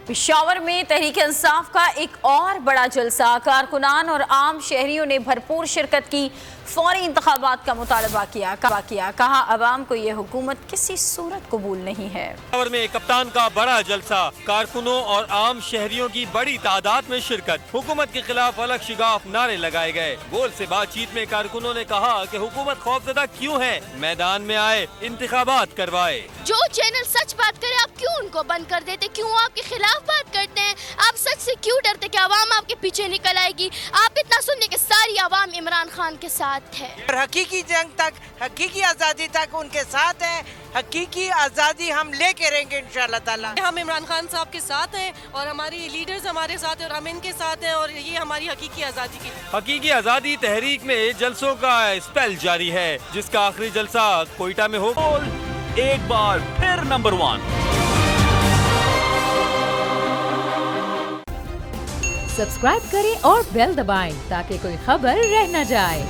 पेशावर में तहरीक इंसाफ का एक और बड़ा जलसा, कारकुनान और आम शहरियों ने भरपूर शिरकत की, फौरी इंतखाबात का मुतालबा किया। कहा अवाम को ये हुकूमत किसी सूरत कबूल नहीं है। पेशावर में कप्तान का बड़ा जलसा, कारकुनों और आम शहरियों की बड़ी तादाद में शिरकत, हुकूमत के खिलाफ अलग शिगाफ नारे लगाए गए। गोल से बातचीत में कारकुनों ने कहा कि हुकूमत खौफजदा क्यों है, मैदान में आए, इंतखाबात करवाए। जो चैनल सच बात करे आप क्यों उनको बंद कर देते, क्यों आपके खिलाफ बात करते हैं, आप सच से क्यों डरते कि आवाम आपके पीछे निकल आएगी। आप इतना सुनिए कि सारी आवाम इमरान खान के साथ है और हकीकी जंग तक, हकीकी आज़ादी तक उनके साथ है। हकीकी आज़ादी हम लेके रहेंगे इंशाअल्लाह ताला। हम इमरान खान साहब के साथ हैं और हमारी लीडर्स हमारे साथ हैं और हम इनके साथ हैं और ये हमारी हकीकी आज़ादी की हकीकी आज़ादी तहरीक में जलसों का स्पेल जारी है, जिसका आखिरी जलसा कोयटा में हो। एक बार फिर नंबर 1। सब्सक्राइब करें और बेल दबाएं ताकि कोई खबर रह न जाए।